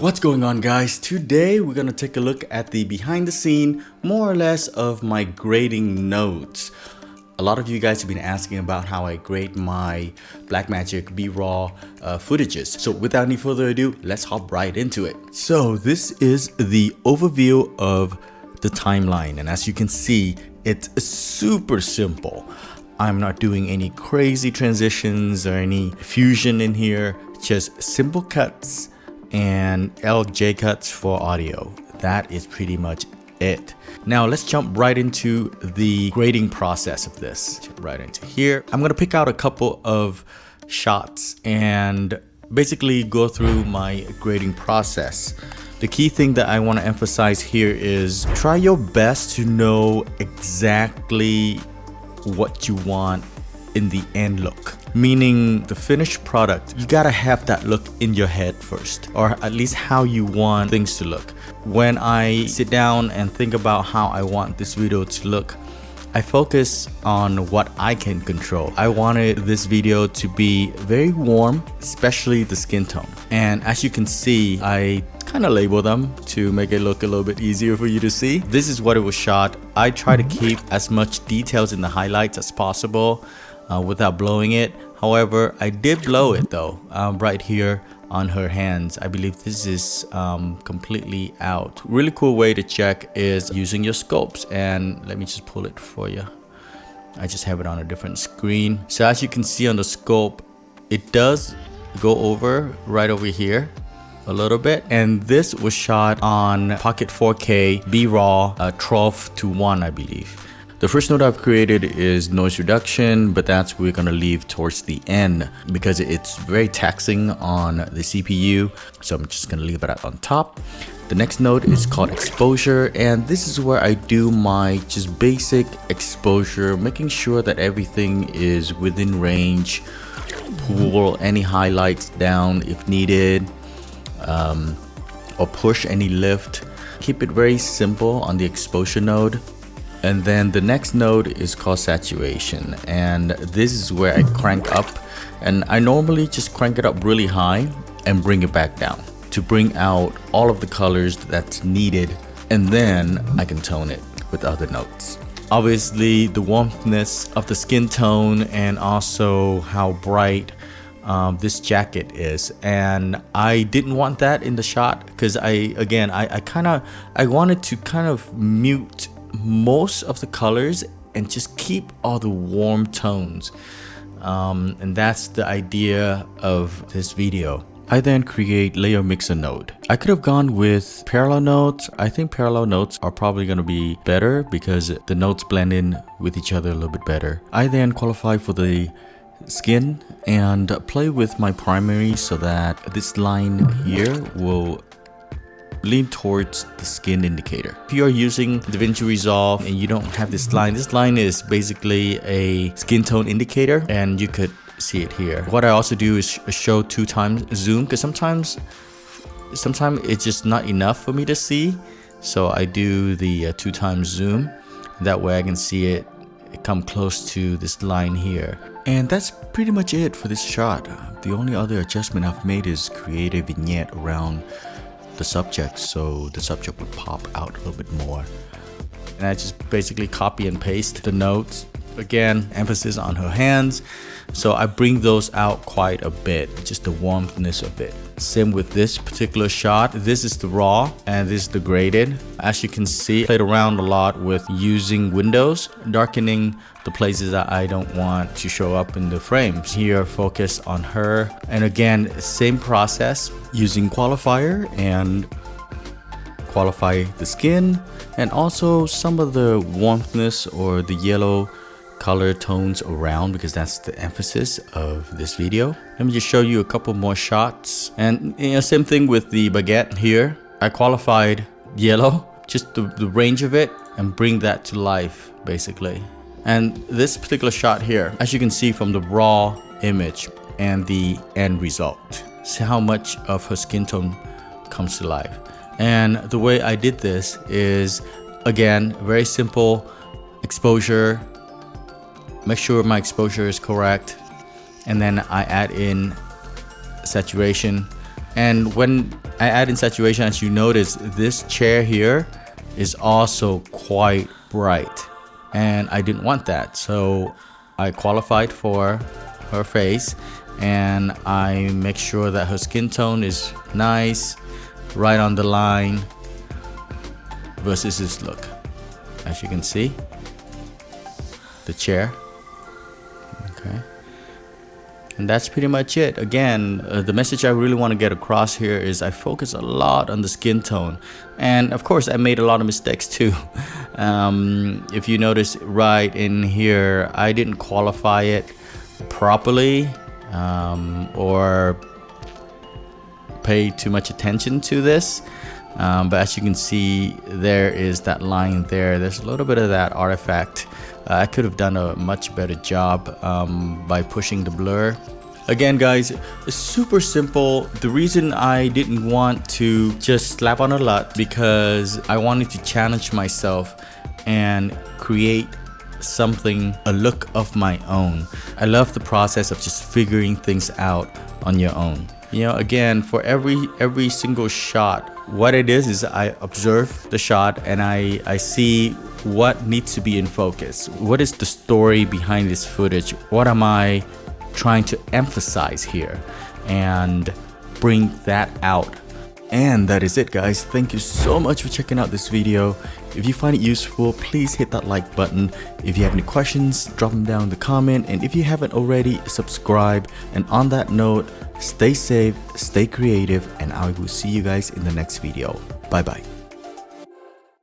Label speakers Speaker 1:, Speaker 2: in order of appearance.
Speaker 1: What's going on, guys? Today we're gonna take a look at the behind the scene, more or less, of my grading notes. A lot of you guys have been asking about how I grade my Blackmagic BRAW footages. So without any further ado, let's hop right into it. So this is the overview of the timeline, and as you can see, it's super simple. I'm not doing any crazy transitions or any fusion in here, just simple cuts and LJ cuts for audio. That is pretty much it. Now let's jump right into the grading process of this. Right into here. I'm gonna pick out a couple of shots and basically go through my grading process. The key thing that I want to emphasize here is try your best to know exactly what you want in the end look. Meaning the finished product, you gotta have that look in your head first, or at least how you want things to look. When I sit down and think about how I want this video to look, I focus on what I can control. I wanted this video to be very warm, especially the skin tone. And as you can see, I kind of label them to make it look a little bit easier for you to see. This is what it was shot. I try to keep as much details in the highlights as possible without blowing it. However, I did blow it though, right here on her hands. I believe this is completely out. Really cool way to check is using your scopes, and let me just pull it for you. I just have it on a different screen. So as you can see on the scope, it does go over right over here a little bit, and this was shot on Pocket 4K BRAW 12:1, I believe. The first note I've created is noise reduction, but that's we're gonna leave towards the end because it's very taxing on the CPU. So I'm just gonna leave it on top. The next note is called exposure, and this is where I do my just basic exposure, making sure that everything is within range. Pull any highlights down if needed, or push any lift. Keep it very simple on the exposure node. And then the next node is called saturation, and this is where I crank up, and I normally just crank it up really high and bring it back down to bring out all of the colors that's needed, and then I can tone it with other notes. Obviously the warmthness of the skin tone and also how bright this jacket is, and I didn't want that in the shot because I wanted to kind of mute most of the colors and just keep all the warm tones, and that's the idea of this video. I then create layer mixer node. I could have gone with parallel nodes. I think parallel nodes are probably going to be better because the nodes blend in with each other a little bit better. I then qualify for the skin and play with my primary so that this line here will lean towards the skin indicator. If you are using DaVinci Resolve and you don't have this line is basically a skin tone indicator, and you could see it here. What I also do is show 2x zoom, because sometimes it's just not enough for me to see, so I do the 2x zoom. That way I can see it come close to this line here. And that's pretty much it for this shot. The only other adjustment I've made is create a vignette around the subject, so the subject would pop out a little bit more. And I just basically copy and paste the notes. Again, emphasis on her hands, so I bring those out quite a bit, just the warmthness of it. Same with this particular shot. This is the raw and this is the graded. As you can see, I played around a lot with using windows, darkening the places that I don't want to show up in the frames. Here, focus on her, and again, same process, using qualifier and qualify the skin, and also some of the warmthness or the yellow color tones around, because that's the emphasis of this video. Let me just show you a couple more shots, and same thing with the baguette here. I qualified yellow, just the range of it, and bring that to life basically. And this particular shot here, as you can see from the raw image and the end result, see how much of her skin tone comes to life. And the way I did this is, again, very simple exposure. Make sure my exposure is correct, and then I add in saturation, And when I add in saturation, as you notice, this chair here is also quite bright, and I didn't want that, so I qualified for her face and I make sure that her skin tone is nice, right on the line, versus this look. As you can see, the chair. Okay, and that's pretty much it. Again, the message I really want to get across here is I focus a lot on the skin tone, and of course I made a lot of mistakes too. If you notice right in here, I didn't qualify it properly, or pay too much attention to this. But as you can see, there is that line there. There's a little bit of that artifact. I could have done a much better job by pushing the blur. Again, guys, it's super simple. The reason I didn't want to just slap on a LUT, because I wanted to challenge myself and create something, a look of my own. I love the process of just figuring things out on your own. You know, again, for every single shot, what it is I observe the shot and I see what needs to be in focus. What is the story behind this footage? What am I trying to emphasize here? And bring that out. And that is it, guys. Thank you so much for checking out this video. If you find it useful, please hit that like button. If you have any questions, drop them down in the comment. And if you haven't already, subscribe. And on that note, stay safe, stay creative, and I will see you guys in the next video. Bye bye.